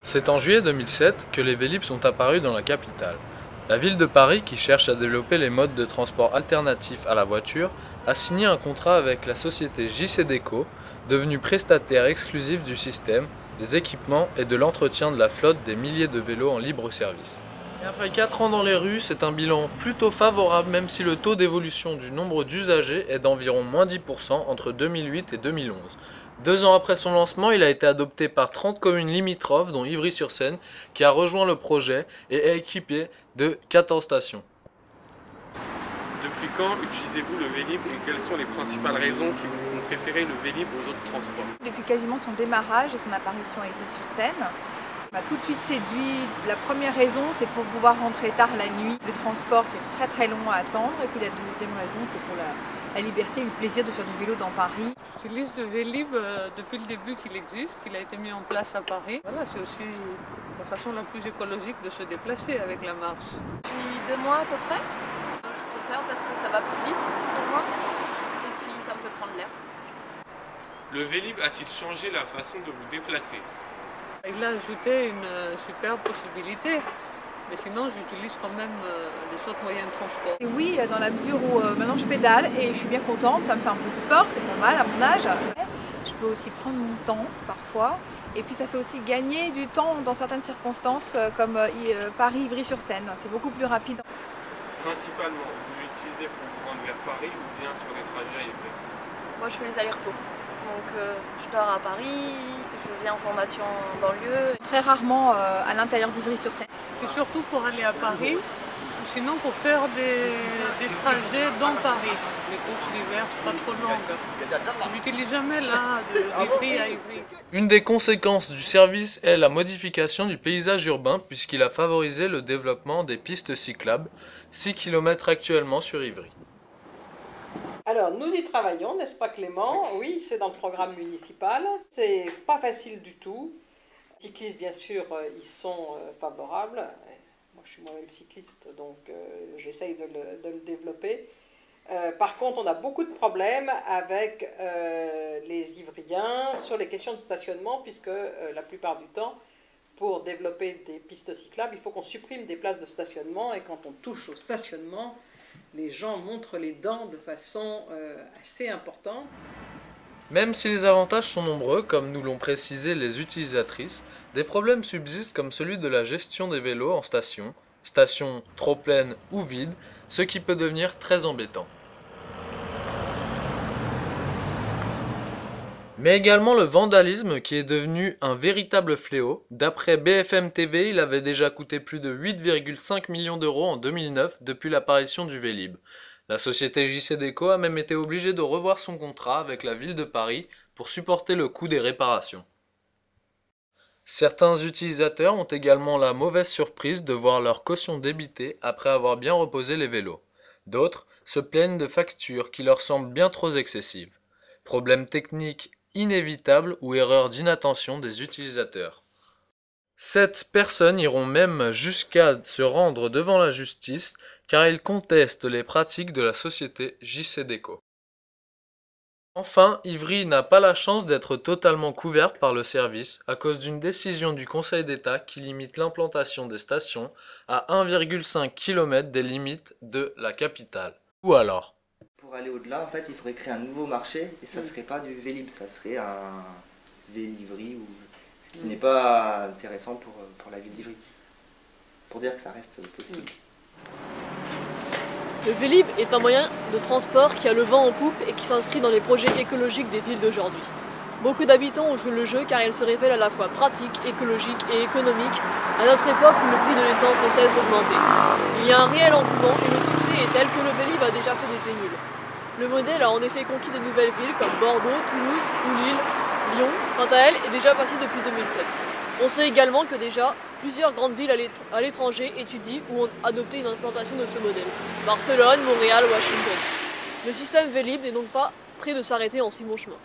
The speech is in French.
C'est en juillet 2007 que les Vélib sont apparus dans la capitale. La ville de Paris, qui cherche à développer les modes de transport alternatifs à la voiture, a signé un contrat avec la société JCDecaux, devenue prestataire exclusif du système, des équipements et de l'entretien de la flotte des milliers de vélos en libre service. Et après 4 ans dans les rues, c'est un bilan plutôt favorable même si le taux d'évolution du nombre d'usagers est d'environ moins 10% entre 2008 et 2011. 2 ans après son lancement, il a été adopté par 30 communes limitrophes dont Ivry-sur-Seine qui a rejoint le projet et est équipé de 14 stations. Depuis quand utilisez-vous le Vélib et quelles sont les principales raisons qui vous font préférer le Vélib aux autres transports? Depuis quasiment son démarrage et son apparition à Ivry-sur-Seine, m'a tout de suite séduit. La première raison, c'est pour pouvoir rentrer tard la nuit. Le transport, c'est très long à attendre. Et puis la deuxième raison, c'est pour la liberté et le plaisir de faire du vélo dans Paris. J'utilise le Vélib depuis le début qu'il existe, qu'il a été mis en place à Paris. Voilà, c'est aussi la façon la plus écologique de se déplacer avec la marche. Depuis 2 mois à peu près. Je préfère parce que ça va plus vite pour moi et puis ça me fait prendre l'air. Le Vélib a-t-il changé la façon de vous déplacer? Il a ajouté une super possibilité, mais sinon j'utilise quand même les autres moyens de transport. Et oui, dans la mesure où maintenant je pédale et je suis bien contente, ça me fait un peu de sport, c'est pas mal à mon âge. Je peux aussi prendre mon temps parfois, et puis ça fait aussi gagner du temps dans certaines circonstances comme Paris-Ivry-sur-Seine, c'est beaucoup plus rapide. Principalement, vous l'utilisez pour vous rendre vers Paris ou bien sur des trajets à Ivry? Moi je fais les allers-retours. Donc je dors à Paris, je viens en formation en banlieue. Très rarement à l'intérieur d'Ivry-sur-Seine. C'est surtout pour aller à Paris, ou sinon pour faire des trajets dans Paris. Les courses d'hiver, c'est pas trop longues. J'utilise jamais là d'Ivry à Ivry. Une des conséquences du service est la modification du paysage urbain puisqu'il a favorisé le développement des pistes cyclables, 6 km actuellement sur Ivry. Alors, nous y travaillons, n'est-ce pas Clément? Oui, c'est dans le programme municipal. C'est pas facile du tout. Les cyclistes, bien sûr, ils sont favorables. Moi, je suis moi-même cycliste, donc j'essaye de le développer. Par contre, on a beaucoup de problèmes avec les Ivriens sur les questions de stationnement, puisque la plupart du temps, pour développer des pistes cyclables, il faut qu'on supprime des places de stationnement. Et quand on touche au stationnement, les gens montrent les dents de façon assez importante. Même si les avantages sont nombreux, comme nous l'ont précisé les utilisatrices, des problèmes subsistent comme celui de la gestion des vélos en station, station trop pleine ou vide, ce qui peut devenir très embêtant. Mais également le vandalisme qui est devenu un véritable fléau. D'après BFM TV, il avait déjà coûté plus de 8,5 millions d'euros en 2009 depuis l'apparition du Vélib. La société JCDecaux a même été obligée de revoir son contrat avec la ville de Paris pour supporter le coût des réparations. Certains utilisateurs ont également la mauvaise surprise de voir leur caution débitée après avoir bien reposé les vélos. D'autres se plaignent de factures qui leur semblent bien trop excessives. Problèmes techniques inévitable ou erreur d'inattention des utilisateurs. 7 personnes iront même jusqu'à se rendre devant la justice car ils contestent les pratiques de la société JCDecaux. Enfin, Ivry n'a pas la chance d'être totalement couvert par le service à cause d'une décision du Conseil d'État qui limite l'implantation des stations à 1,5 km des limites de la capitale. Ou alors pour aller au-delà, en fait, il faudrait créer un nouveau marché et ça ne serait pas du Vélib, ça serait un Vélivry, ce qui n'est pas intéressant pour la ville d'Ivry. Pour dire que ça reste possible. Le Vélib est un moyen de transport qui a le vent en poupe et qui s'inscrit dans les projets écologiques des villes d'aujourd'hui. Beaucoup d'habitants ont joué le jeu car il se révèle à la fois pratique, écologique et économique à notre époque où le prix de l'essence ne cesse d'augmenter. Il y a un réel engouement et le succès est tel que le Vélib a déjà fait des émules. Le modèle a en effet conquis de nouvelles villes comme Bordeaux, Toulouse ou Lille. Lyon, quant à elle, est déjà passée depuis 2007. On sait également que déjà plusieurs grandes villes à l'étranger étudient ou ont adopté une implantation de ce modèle. Barcelone, Montréal, Washington. Le système Vélib n'est donc pas prêt de s'arrêter en si bon chemin.